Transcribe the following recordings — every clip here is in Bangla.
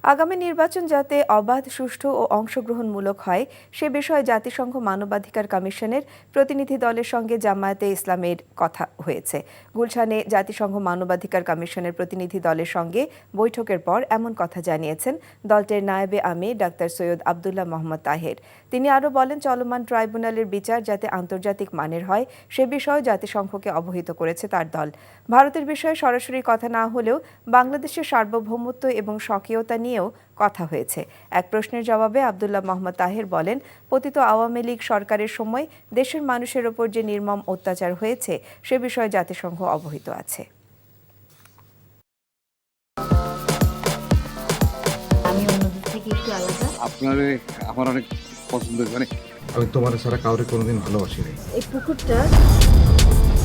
আগামী নির্বাচন যাতে অবাধ, সুষ্ঠু ও অংশগ্রহণমূলক হয় সে বিষয়ে জাতিসংঘ মানবাধিকার কমিশনের প্রতিনিধি দলের সঙ্গে জামায়াতে ইসলামের কথা হয়েছে। গুলশানে জাতিসংঘ মানবাধিকার কমিশনের প্রতিনিধি দলের সঙ্গে বৈঠকের পর এমন কথা জানিয়েছেন দলটির নায়েবে আমির ডাক্তার সৈয়দ আবদুল্লাহ মোহাম্মদ তাহের। তিনি আরও বলেন, চলমান ট্রাইব্যুনালের বিচার যাতে আন্তর্জাতিক মানের হয় সে বিষয়ে জাতিসংঘকে অবহিত করেছে তার দল। ভারতের বিষয়ে সরাসরি কথা না হলেও বাংলাদেশের সার্বভৌমত্ব এবং স্বকীয়তা নিয়েও কথা হয়েছে। এক প্রশ্নের জবাবে আবদুল্লাহ মোহাম্মদ তাহের বলেন, পতিত আওয়ামী লীগ সরকারের সময় দেশের মানুষের ওপর যে নির্মম অত্যাচার হয়েছে সে বিষয়ে জাতিসংঘ অবহিত আছে। আমি অন্যদের থেকে একটু আলাদা। আমার অনেক পছন্দ, মানে আমি তোমার ছাড়া কাউরে কোনোদিন ভালোবাসি নাই। এই পুকুরটা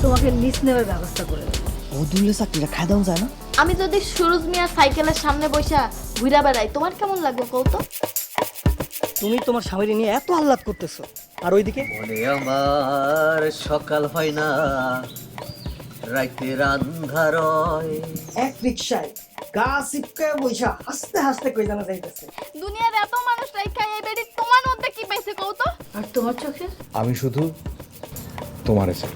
তোমাকে লিজ নেওয়ার ব্যবস্থা করে দেবো। বদুল্লে চাকরিটা খাই দাও যায় না? আমি যদি সুরজ মিয়া সাইকেলের সামনে বসা ঘুরা বেড়াই, তোমার কেমন লাগবে কৌতো? তুমি তোমার স্বামীর নিয়ে এত আহ্লাদ করতেছো, আর ওইদিকে বলে আমার সকাল হয় না, রাইতের আন্ধার হয়। এক রিকশায় গা সিপকায় বইসা হাসতে হাসতে কই জানা যাইতেছে। দুনিয়ার এত মানুষ রাইখা এই বেডি তোমার মধ্যে কি পাইছে কৌতো? আর তোমার চোখে আমি শুধু তোমার চাই।